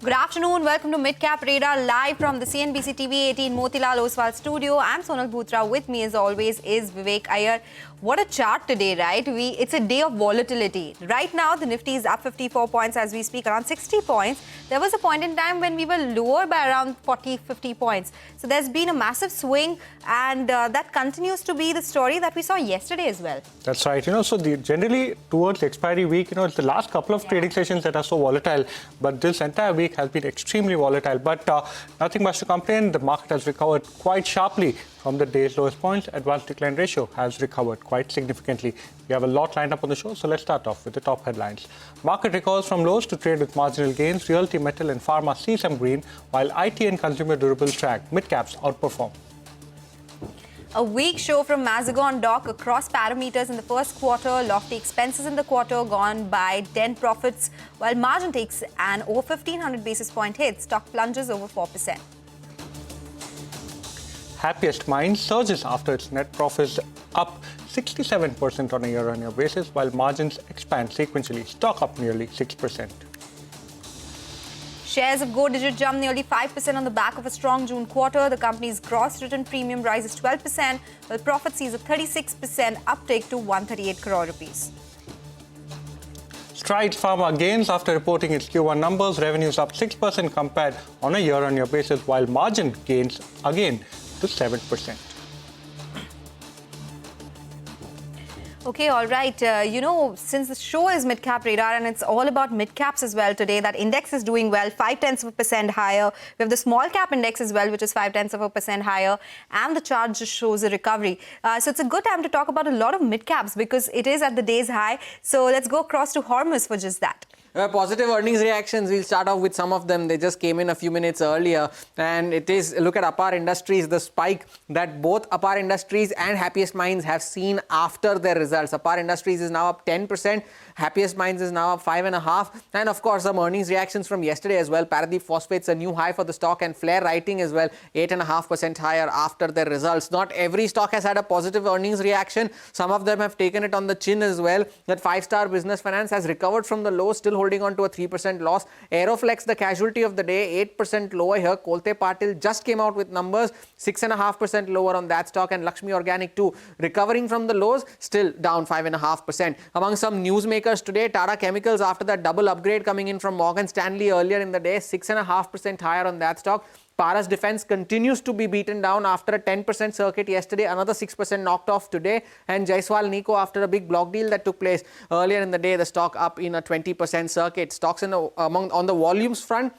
Good afternoon. Welcome to Midcap Radar live from the CNBC-TV18 Motilal Oswal studio. I'm Sonal Bhutra. With me, as always, is Vivek Iyer. What a chart today, right? It's a day of volatility. Right now, the Nifty is up 54 points as we speak, around 60 points. There was a point in time when we were lower by around 40, 50 points. So there's been a massive swing, and that continues to be the story that we saw yesterday as well. That's right. Generally towards the expiry week, it's the last couple of trading sessions that are so volatile. But this entire week has been extremely volatile. But nothing much to complain. The market has recovered quite sharply from the day's lowest points. Advanced decline ratio has recovered quite significantly. We have a lot lined up on the show, so let's start off with the top headlines. Market recovers from lows to trade with marginal gains. Realty, metal and pharma see some green, while IT and consumer durables drag. Midcaps outperform. A weak show from Mazagon Dock across parameters in the first quarter. Lofty expenses in the quarter gone by. Dent profits, while margin takes an over 1,500 basis point hit. Stock plunges over 4%. Happiest Minds surges after its net profits up 67% on a year-on-year basis, while margins expand sequentially. Stock up nearly 6%. Shares of Go Digit jump nearly 5% on the back of a strong June quarter. The company's gross written premium rises 12%, while profit sees a 36% uptake to 138 crore rupees. Strides Pharma gains after reporting its Q1 numbers. Revenues up 6% compared on a year-on-year basis, while margin gains again to 7%. Okay, all right. Since the show is Midcap Radar and it's all about midcaps as well today, that index is doing well, 0.5% higher. We have the small cap index as well, which is 0.5% higher, and the chart just shows a recovery. So it's a good time to talk about a lot of midcaps because it is at the day's high. So let's go across to Hormuz for just that. Positive earnings reactions. We'll start off with some of them. They just came in a few minutes earlier. And it is, look at Apar Industries, the spike that both Apar Industries and Happiest Minds have seen after their results. Apar Industries is now up 10%. Happiest Minds is now up 5.5%. And of course, some earnings reactions from yesterday as well. Paradeep Phosphates, a new high for the stock, and Flair Writing as well, 8.5% higher after their results. Not every stock has had a positive earnings reaction. Some of them have taken it on the chin as well. That 5-star Business Finance has recovered from the low, still holding on to a 3% loss. Aeroflex, the casualty of the day, 8% lower here. Kolte Patil just came out with numbers, 6.5% lower on that stock. And Lakshmi Organic too, recovering from the lows, still down 5.5%. Among some newsmakers today, Tata Chemicals, after that double upgrade coming in from Morgan Stanley earlier in the day, 6.5% higher on that stock. Paras Defense continues to be beaten down after a 10% circuit yesterday, another 6% knocked off today. And Jaiswal Nico, after a big block deal that took place earlier in the day, the stock up in a 20% circuit. Stocks on the volumes front,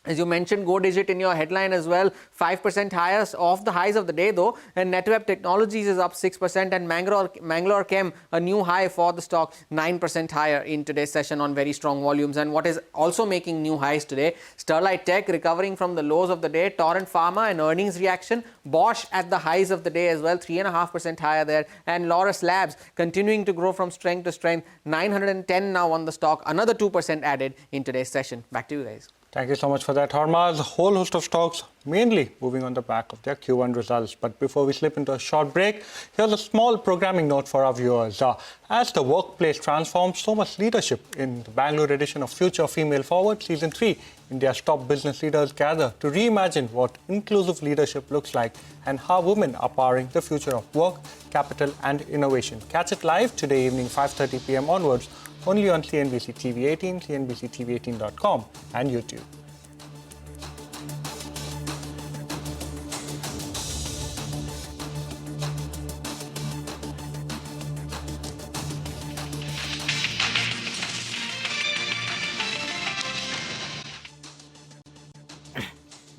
as you mentioned, Go Digit in your headline as well, 5% higher off the highs of the day though. And Netweb Technologies is up 6%, and Mangalore Chem, a new high for the stock, 9% higher in today's session on very strong volumes. And what is also making new highs today, Sterlite Tech recovering from the lows of the day, Torrent Pharma, an earnings reaction, Bosch at the highs of the day as well, 3.5% higher there. And Laurus Labs continuing to grow from strength to strength, 910 now on the stock, another 2% added in today's session. Back to you guys. Thank you so much for that, Hormaz. A whole host of stocks mainly moving on the back of their Q1 results. But before we slip into a short break, here's a small programming note for our viewers. As the workplace transforms, so much leadership in the Bangalore edition of Future Female Forward Season 3. India's top business leaders gather to reimagine what inclusive leadership looks like and how women are powering the future of work, capital and innovation. Catch it live today evening 5:30 p.m. onwards, only on CNBC-TV18, CNBC-TV18.com and YouTube.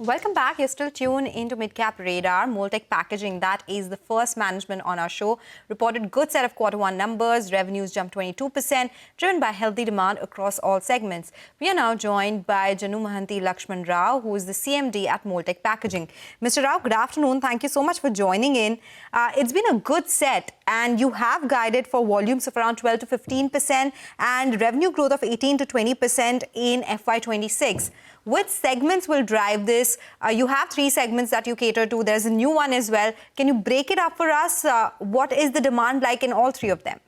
Welcome back. You're still tuned into Midcap Radar. Multek Packaging, that is the first management on our show, reported good set of Q1 numbers. Revenues jumped 22%, driven by healthy demand across all segments. We are now joined by Janu Mahanti Lakshman Rao, who is the CMD at Multek Packaging. Mr. Rao, good afternoon. Thank you so much for joining in. It's been a good set, and you have guided for volumes of around 12 to 15% and revenue growth of 18 to 20% in FY26. Which segments will drive this? You have 3 segments that you cater to. There's a new one as well. Can you break it up for us? What is the demand like in all 3 of them?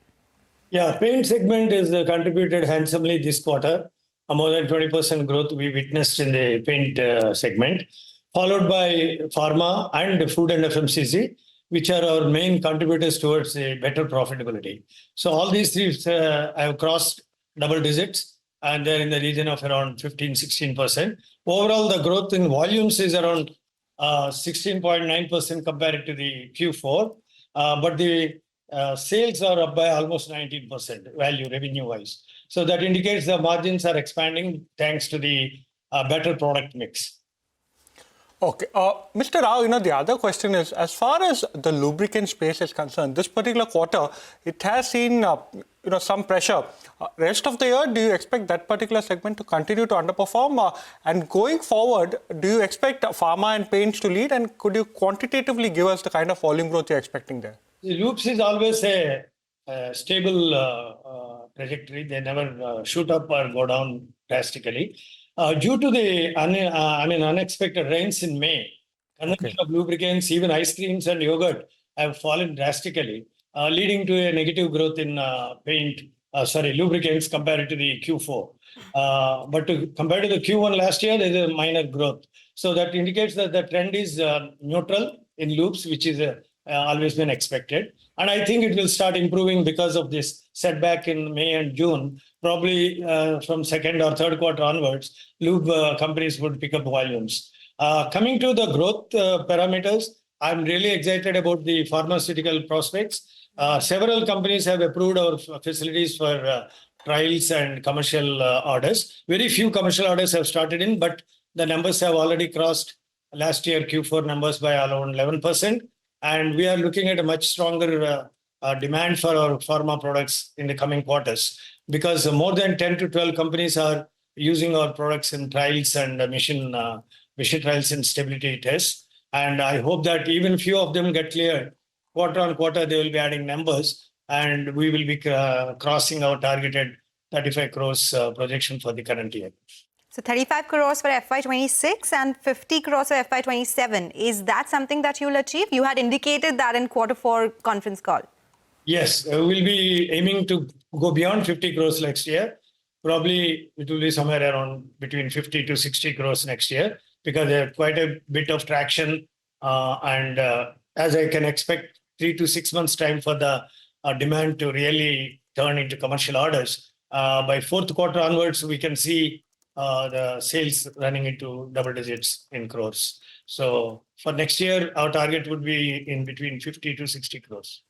Yeah, paint segment is contributed handsomely this quarter. more than 20% growth we witnessed in the paint segment, followed by pharma and food and FMCG, which are our main contributors towards a better profitability. So all these three have crossed double digits, and they're in the region of around 15-16%. Overall, the growth in volumes is around 16.9% compared to the Q4, but the sales are up by almost 19% value revenue-wise. So that indicates the margins are expanding thanks to the better product mix. Okay. Mr. Rao, the other question is, as far as the lubricant space is concerned, this particular quarter, it has seen, some pressure. Rest of the year, do you expect that particular segment to continue to underperform? And going forward, do you expect pharma and paints to lead? And could you quantitatively give us the kind of volume growth you're expecting there? The loops is always a stable trajectory. They never shoot up or go down drastically. Due to the unexpected rains in May, consumption of lubricants, even ice creams and yogurt have fallen drastically, leading to a negative growth in lubricants compared to the Q4. But compared to the Q1 last year, there is a minor growth. So that indicates that the trend is neutral in loops, which is always been expected. And I think it will start improving because of this setback in May and June. Probably from second or third quarter onwards, lube companies would pick up volumes. Coming to the growth parameters, I'm really excited about the pharmaceutical prospects. Several companies have approved our facilities for trials and commercial orders. Very few commercial orders have started in, but the numbers have already crossed last year Q4 numbers by around 11%. And we are looking at a much stronger demand for our pharma products in the coming quarters, because more than 10 to 12 companies are using our products in trials and machine trials and stability tests. And I hope that even few of them get cleared, quarter on quarter, they will be adding numbers, and we will be crossing our targeted 35 crores projection for the current year. So 35 crores for FY26 and 50 crores for FY27. Is that something that you'll achieve? You had indicated that in Q4 conference call. Yes, we'll be aiming to go beyond 50 crores next year. Probably it will be somewhere around between 50 to 60 crores next year, because there's quite a bit of traction. And as I can expect, 3 to 6 months time for the demand to really turn into commercial orders. By fourth quarter onwards, we can see the sales running into double digits in crores. So for next year, our target would be in between 50 to 60 crores.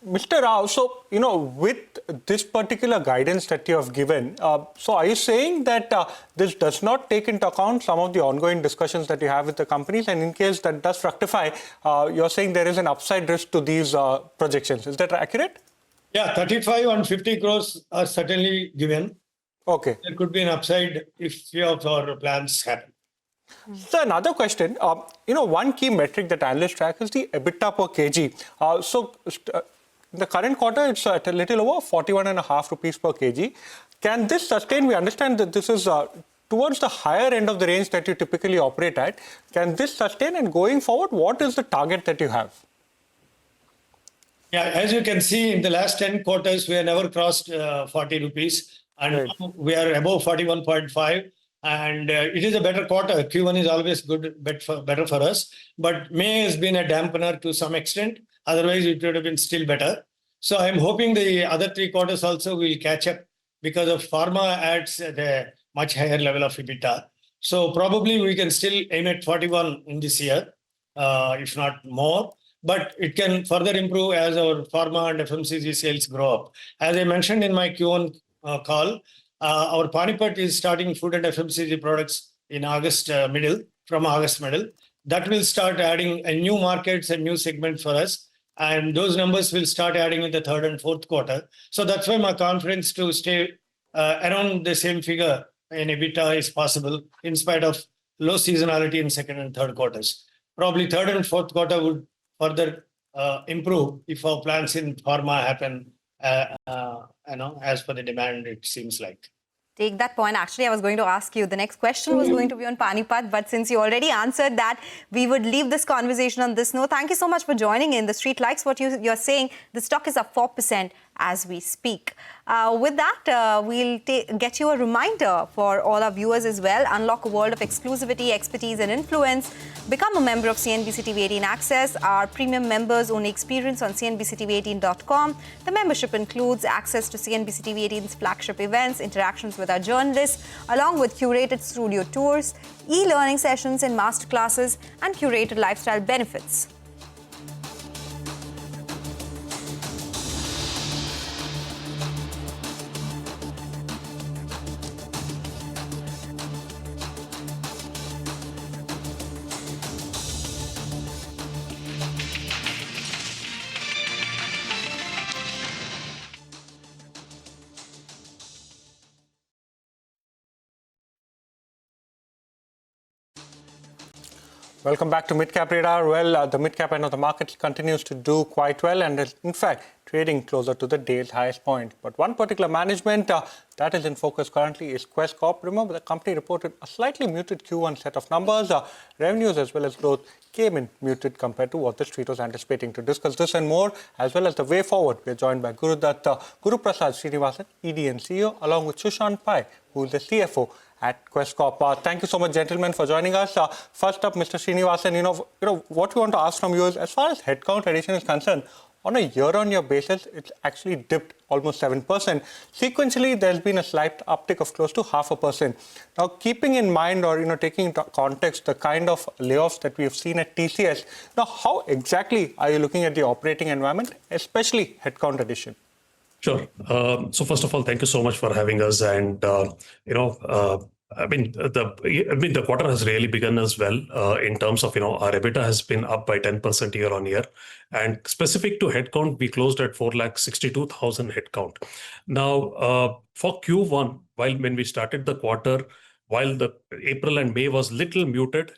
Mr. Rao, so, with this particular guidance that you have given, so are you saying that this does not take into account some of the ongoing discussions that you have with the companies? And in case that does fructify, you're saying there is an upside risk to these projections. Is that accurate? Yeah, 35 and 50 crores are certainly given. Okay. There could be an upside if few of our plans happen. So another question, one key metric that analysts track is the EBITDA per kg. In the current quarter, it's at a little over 41.5 rupees per kg. Can this sustain? We understand that this is towards the higher end of the range that you typically operate at. Can this sustain? And going forward, what is the target that you have? Yeah, as you can see, in the last 10 quarters, we have never crossed 40 rupees. And right. We are above 41.5. And it is a better quarter. Q1 is always better for us. But May has been a dampener to some extent. Otherwise, it would have been still better. So I'm hoping the other 3 quarters also will catch up, because of pharma adds at a much higher level of EBITDA. So probably we can still aim at 41 in this year, if not more. But it can further improve as our pharma and FMCG sales grow up. As I mentioned in my Q1 call, our Panipat is starting food and FMCG products in from August middle. That will start adding a new markets and new segments for us. And those numbers will start adding in the third and fourth quarter. So that's why my confidence to stay around the same figure in EBITDA is possible, in spite of low seasonality in second and third quarters. Probably third and fourth quarter would further improve if our plans in pharma happen, as per the demand, it seems like. Take that point. Actually, I was going to ask you, the next question was going to be on Panipat, but since you already answered that, we would leave this conversation on this note. Thank you so much for joining in. The street likes what you're saying. The stock is up 4% as we speak. With that, we'll get you a reminder for all our viewers as well. Unlock a world of exclusivity, expertise and influence. Become a member of CNBC-TV18 Access. Our premium members only experience on CNBC-TV18.com. The membership includes access to CNBC-TV18's flagship events, interactions with our journalists, along with curated studio tours, e-learning sessions and masterclasses, and curated lifestyle benefits. Welcome back to Midcap Radar. Well, the Midcap end of the market continues to do quite well and is, in fact, trading closer to the day's highest point. But one particular management that is in focus currently is Corp. Remember, the company reported a slightly muted Q1 set of numbers. Revenues as well as growth came in muted compared to what the street was anticipating. To discuss this and more, as well as the way forward, we are joined by Guru Prasad Srinivasan, ED and CEO, along with Sushant Pai, who is the CFO at Corp. Thank you so much, gentlemen, for joining us. First up, Mr. Srinivasan, you know what we want to ask from you is, as far as headcount addition is concerned, on a year-on-year basis, it's actually dipped almost 7%. Sequentially, there's been a slight uptick of close to 0.5%. Now, keeping in mind or taking into context the kind of layoffs that we have seen at TCS, now how exactly are you looking at the operating environment, especially headcount addition? Sure. So first of all, thank you so much for having us. And the quarter has really begun as well in terms of our EBITDA has been up by 10% year on year. And specific to headcount, we closed at 462,000 headcount. Now, for Q1, when we started the quarter, while the April and May was little muted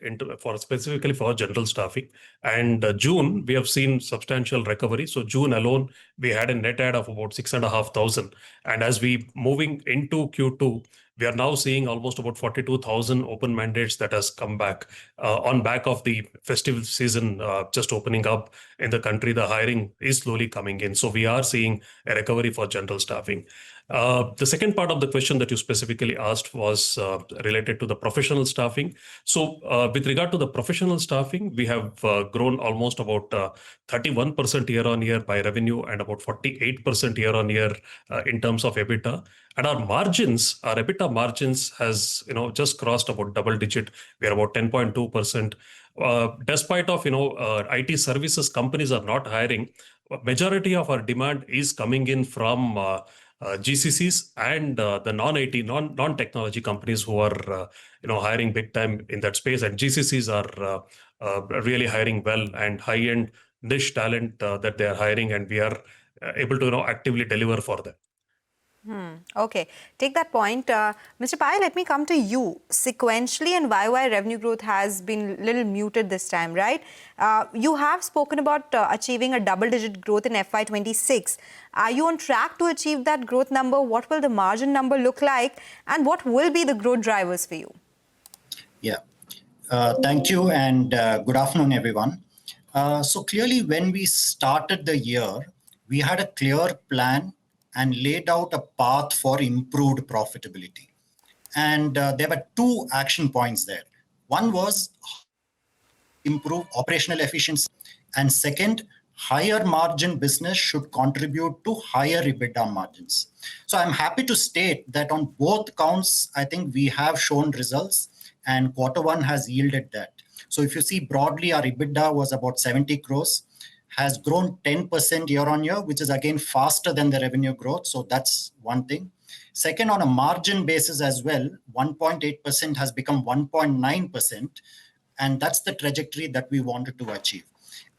specifically for general staffing, and June we have seen substantial recovery. So June alone we had a net add of about 6,500, and as we moving into Q2, we are now seeing almost about 42,000 open mandates that has come back on back of the festive season just opening up in the country. The hiring is slowly coming in, so we are seeing a recovery for general staffing. The second part of the question that you specifically asked was related to the professional staffing. So with regard to the professional staffing, we have grown almost about 31% year on year by revenue and about 48% year on year in terms of EBITDA. And our margins, our EBITDA margins has just crossed about double digit. We are about 10.2%. Despite of IT services companies are not hiring, majority of our demand is coming in from GCCs and the non-IT, non-technology companies who are hiring big time in that space. And GCCs are really hiring well, and high-end niche talent that they are hiring, and we are able to actively deliver for them. Okay, take that point. Mr. Pai, let me come to you. Sequentially and YY revenue growth has been a little muted this time, right? You have spoken about achieving a double-digit growth in FY26. Are you on track to achieve that growth number? What will the margin number look like? And what will be the growth drivers for you? Yeah, thank you, and good afternoon, everyone. So clearly, when we started the year, we had a clear plan and laid out a path for improved profitability. And there were two action points there. One was improve operational efficiency. And second, higher margin business should contribute to higher EBITDA margins. So I'm happy to state that on both counts, I think we have shown results, and Q1 has yielded that. So if you see broadly, our EBITDA was about 70 crores. Has grown 10% year on year, which is again faster than the revenue growth. So that's one thing. Second, on a margin basis as well, 1.8% has become 1.9%. And that's the trajectory that we wanted to achieve.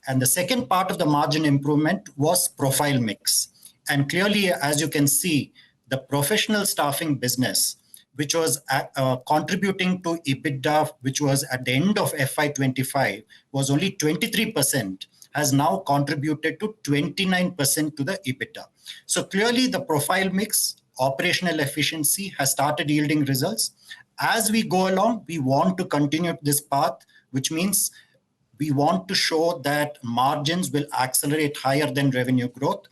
And the second part of the margin improvement was profile mix. And clearly, as you can see, the professional staffing business, which was contributing to EBITDA, which was at the end of FY25, was only 23%. Has now contributed to 29% to the EBITDA. So clearly the profile mix, operational efficiency has started yielding results. As we go along, we want to continue this path, which means we want to show that margins will accelerate higher than revenue growth.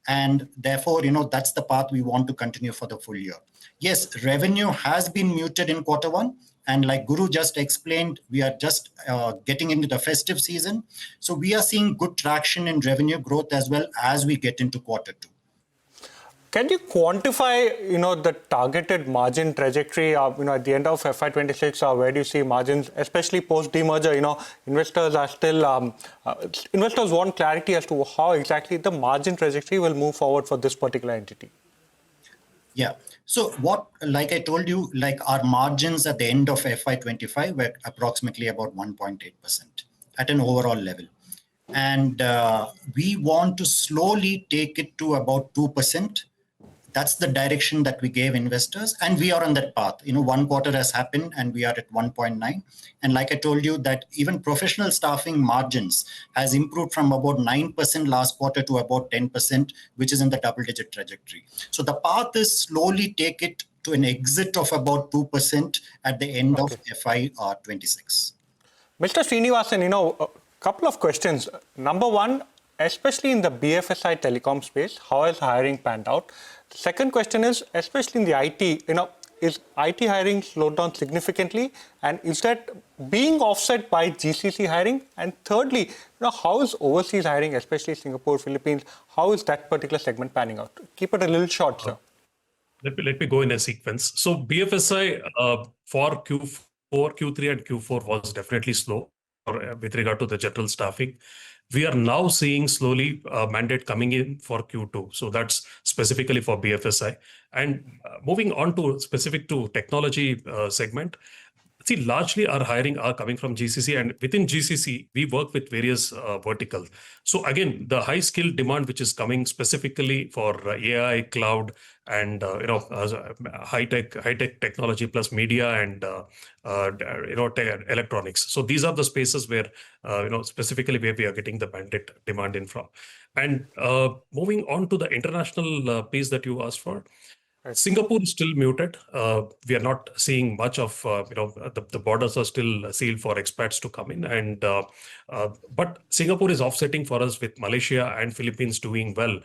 And therefore, that's the path we want to continue for the full year. Yes, revenue has been muted in quarter one. And like Guru just explained, we are just getting into the festive season. So we are seeing good traction in revenue growth as well as we get into quarter two. Can you quantify, the targeted margin trajectory, at the end of FY26, where do you see margins, especially post-demerger? Investors are still, investors want clarity as to how exactly the margin trajectory will move forward for this particular entity. Yeah. So like I told you, like our margins at the end of FY25 were approximately about 1.8% at an overall level. And we want to slowly take it to about 2%. That's the direction that we gave investors, and we are on that path. One quarter has happened and we are at 1.9. And like I told you, that even professional staffing margins has improved from about 9% last quarter to about 10%, which is in the double-digit trajectory. So the path is slowly take it to an exit of about 2% at the end of FY26. Mr. Srinivasan, a couple of questions. Number one, especially in the BFSI telecom space, how has hiring panned out? The second question is, especially in the IT, is IT hiring slowed down significantly? And is that being offset by GCC hiring? And thirdly, how is overseas hiring, especially Singapore, Philippines, how is that particular segment panning out? Keep it a little short, sir. Let me go in a sequence. So BFSI for Q4, Q3 and Q4 was definitely slow with regard to the general staffing. We are now seeing slowly mandate coming in for Q2. So that's specifically for BFSI. And moving on to specific to technology segment, see, largely our hiring are coming from GCC, and within GCC, we work with various verticals. So again, the high skill demand, which is coming specifically for AI, cloud, and high tech technology plus media and electronics. So these are the spaces where specifically where we are getting the mandate demand in from. And moving on to the international piece that you asked for. Singapore is still muted. We are not seeing much of, the borders are still sealed for expats to come in. And but Singapore is offsetting for us with Malaysia and Philippines doing well,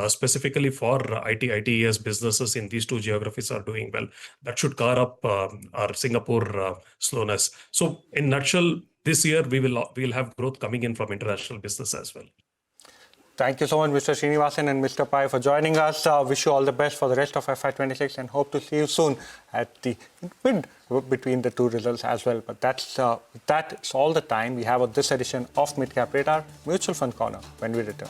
specifically for ITES businesses in these two geographies are doing well. That should cover up our Singapore slowness. So in nutshell, this year we'll have growth coming in from international business as well. Thank you so much, Mr. Srinivasan and Mr. Pai, for joining us. Wish you all the best for the rest of FY26 and hope to see you soon at the mid between the two results as well. But that's all the time we have on this edition of Midcap Radar Mutual Fund Corner when we return.